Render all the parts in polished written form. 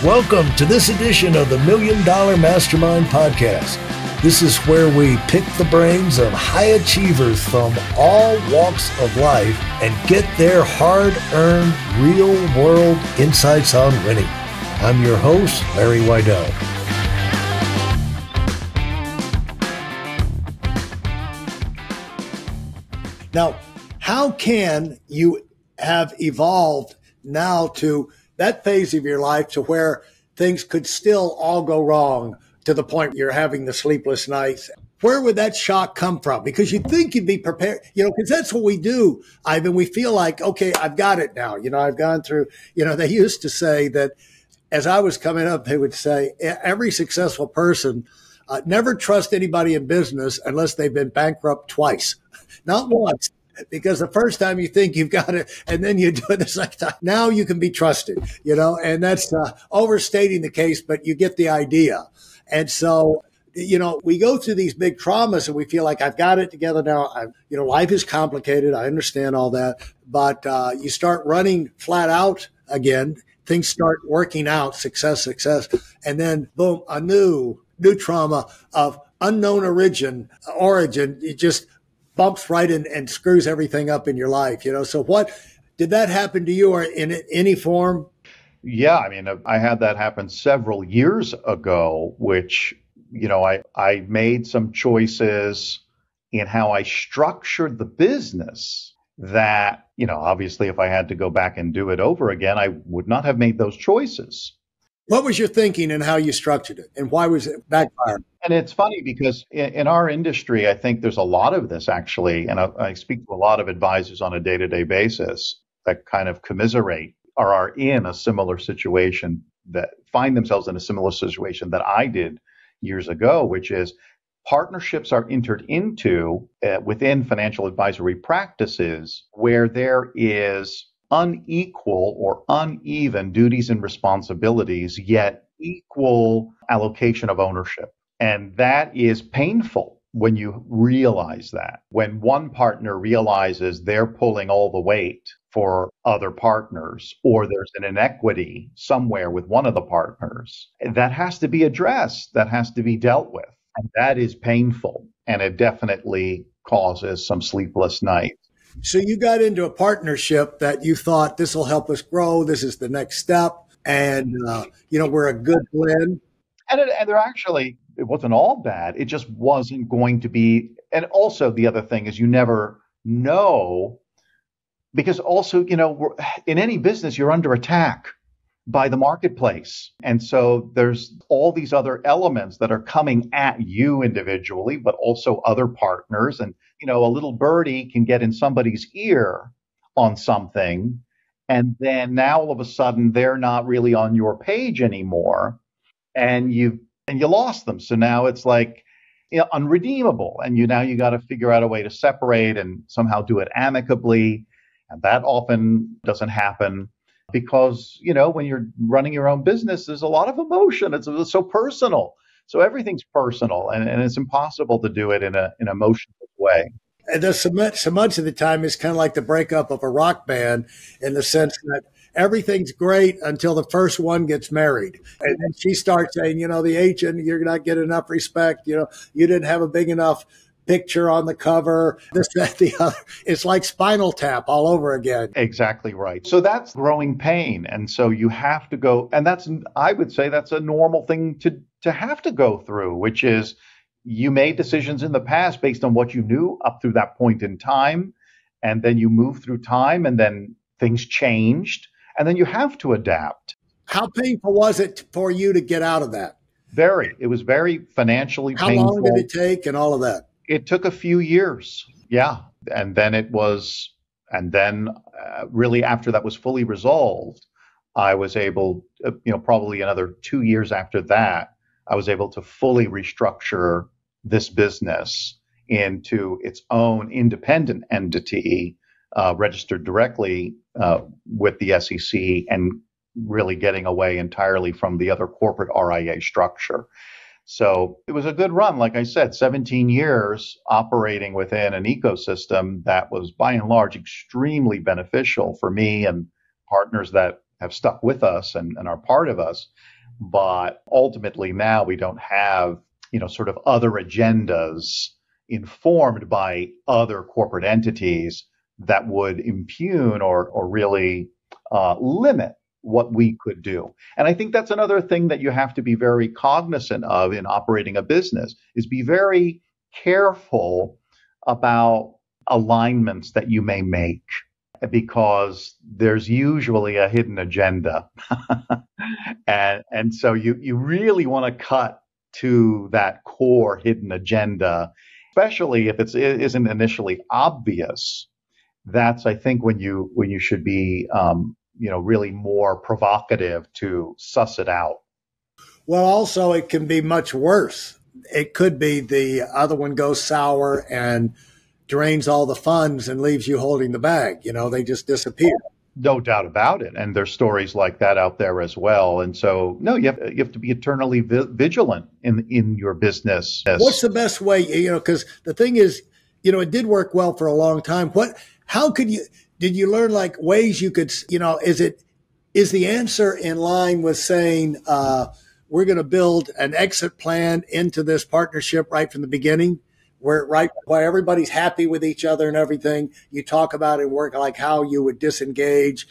Welcome to this edition of the $1 Million Mastermind podcast. This is where we pick the brains of high achievers from all walks of life and get their hard-earned, real-world insights on winning. I'm your host, Larry Weidel. Now, how can you have evolved now to that phase of your life to where things could still all go wrong to the point you're having the sleepless nights? Where would that shock come from? Because you'd think you'd be prepared, because that's what we do, Ivan. We feel like, okay, I've got it now. I've gone through, they used to say that as I was coming up, they would say every successful person never trust anybody in business unless they've been bankrupt twice, not once. Because the first time you think you've got it, and then you do it the second time, now you can be trusted, and that's overstating the case, but you get the idea. And so, we go through these big traumas and we feel like I've got it together now. Life is complicated. I understand all that, but you start running flat out again. Things start working out, success. And then boom, a new trauma of unknown origin. It just bumps right in and screws everything up in your life, So what did that happen to you or in any form? Yeah, I had that happen several years ago, which, I made some choices in how I structured the business that, obviously if I had to go back and do it over again, I would not have made those choices. What was your thinking and how you structured it, and why was it backfired? And it's funny because in our industry, I think there's a lot of this actually, and I speak to a lot of advisors on a day-to-day basis that kind of commiserate or are in a similar situation, that find themselves in a similar situation that I did years ago, which is partnerships are entered into within financial advisory practices where there is unequal or uneven duties and responsibilities, yet equal allocation of ownership. And that is painful when you realize that. When one partner realizes they're pulling all the weight for other partners, or there's an inequity somewhere with one of the partners, that has to be addressed, that has to be dealt with. And that is painful. And it definitely causes some sleepless nights. So you got into a partnership that you thought this will help us grow. This is the next step. And, we're a good blend. And they're actually, it wasn't all bad. It just wasn't going to be. And also the other thing is you never know, because also, in any business, you're under attack by the marketplace. And so there's all these other elements that are coming at you individually, but also other partners. And, a little birdie can get in somebody's ear on something. And then now all of a sudden they're not really on your page anymore. And you lost them. So now it's like, unredeemable. And you got to figure out a way to separate and somehow do it amicably. And that often doesn't happen because, when you're running your own business, there's a lot of emotion. It's so personal. So everything's personal, and it's impossible to do it in an emotional way. And so much of the time it's kind of like the breakup of a rock band in the sense that everything's great until the first one gets married. And then she starts saying, the agent, you're not getting enough respect. You didn't have a big enough picture on the cover, this, that, the other. It's like Spinal Tap all over again. Exactly right. So that's growing pain. And so you have to go, and I would say that's a normal thing to have to go through, which is you made decisions in the past based on what you knew up through that point in time. And then you move through time and then things changed and then you have to adapt. How painful was it for you to get out of that? It was very financially painful. How long did it take and all of that? It took a few years. Yeah. And then really after that was fully resolved, I was able, probably another 2 years after that, I was able to fully restructure this business into its own independent entity, registered directly with the SEC, and really getting away entirely from the other corporate RIA structure. So it was a good run. Like I said, 17 years operating within an ecosystem that was by and large extremely beneficial for me and partners that have stuck with us and are part of us. But ultimately now we don't have, sort of other agendas informed by other corporate entities that would impugn or really limit what we could do. And I think that's another thing that you have to be very cognizant of in operating a business, is be very careful about alignments that you may make, because there's usually a hidden agenda. and so you really want to cut to that core hidden agenda, especially if it isn't initially obvious. That's, I think, when you should be really more provocative to suss it out. Well, also it can be much worse. It could be the other one goes sour and drains all the funds and leaves you holding the bag. They just disappear. No doubt about it. And there's stories like that out there as well. And so, no, you have to be eternally vigilant in your business. What's the best way? Because the thing is, it did work well for a long time. Did you learn like ways you could, is the answer in line with saying, we're going to build an exit plan into this partnership right from the beginning, where everybody's happy with each other and everything? You talk about it and work like how you would disengage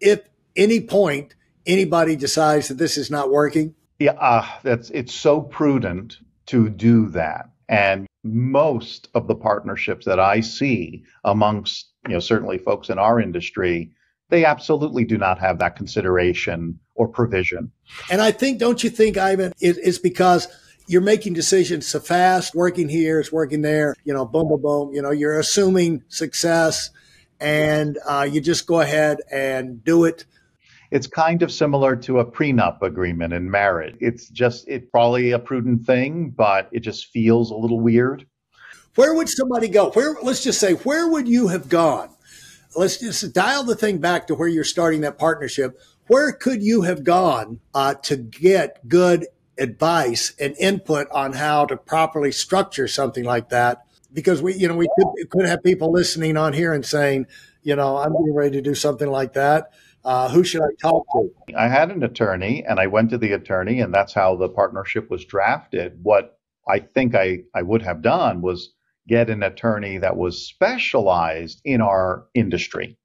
if any point anybody decides that this is not working. Yeah, it's so prudent to do that. And most of the partnerships that I see amongst, certainly folks in our industry, they absolutely do not have that consideration or provision. And I think, don't you think, Ivan, it's because you're making decisions so fast, working here, it's working there, boom, boom, boom, you're assuming success and you just go ahead and do it. It's kind of similar to a prenup agreement in marriage. It's probably a prudent thing, but it just feels a little weird. Where would somebody go? Let's just say, where would you have gone? Let's just dial the thing back to where you're starting that partnership. Where could you have gone to get good advice and input on how to properly structure something like that? Because we could have people listening on here and saying, I'm getting ready to do something like that. Who should I talk to? I had an attorney and I went to the attorney, and that's how the partnership was drafted. What I think I would have done was get an attorney that was specialized in our industry.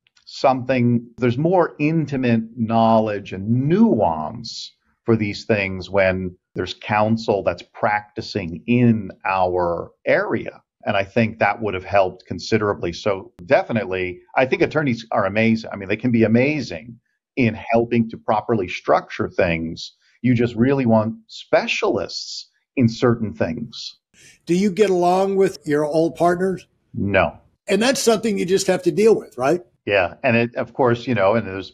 There's more intimate knowledge and nuance for these things when there's counsel that's practicing in our area. And I think that would have helped considerably. So definitely, I think attorneys are amazing. I mean, they can be amazing in helping to properly structure things. You just really want specialists in certain things. Do you get along with your old partners? No. And that's something you just have to deal with, right? Yeah. And of course, and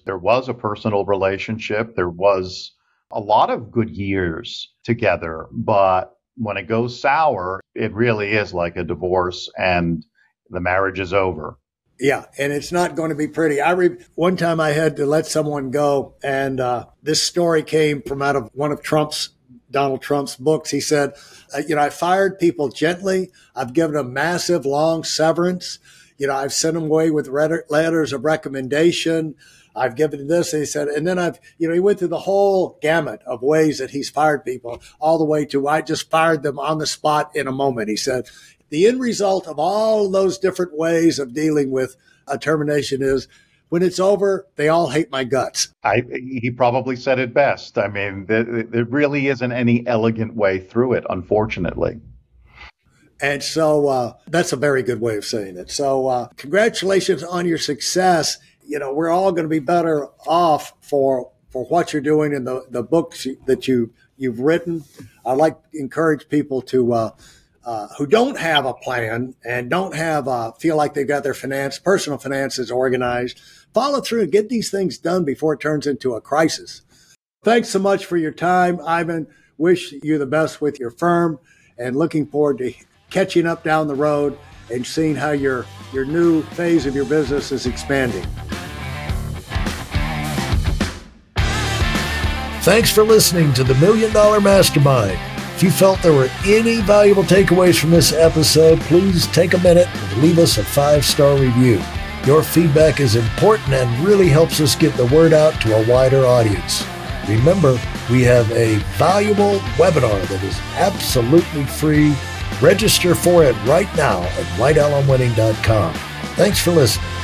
there was a personal relationship. There was a lot of good years together, but when it goes sour, it really is like a divorce and the marriage is over. Yeah, and it's not going to be pretty. One time I had to let someone go, and this story came from out of one of Donald Trump's books. He said, I fired people gently. I've given them massive, long severance. I've sent them away with letters of recommendation. I've given this, he said, and then he went through the whole gamut of ways that he's fired people, all the way to I just fired them on the spot in a moment. He said, the end result of all those different ways of dealing with a termination is when it's over, they all hate my guts. He probably said it best. I mean, there really isn't any elegant way through it, unfortunately. And so that's a very good way of saying it. So congratulations on your success. We're all going to be better off for what you're doing in the books that you've written. I'd like to encourage people to who don't have a plan and don't have feel like they've got their personal finances organized, follow through and get these things done before it turns into a crisis. Thanks so much for your time, Ivan. Wish you the best with your firm, and looking forward to catching up down the road and seeing how your new phase of your business is expanding. Thanks for listening to the $1 Million Mastermind. If you felt there were any valuable takeaways from this episode, please take a minute and leave us a 5-star review. Your feedback is important and really helps us get the word out to a wider audience. Remember, we have a valuable webinar that is absolutely free. Register for it right now at weidelonwinning.com. Thanks for listening.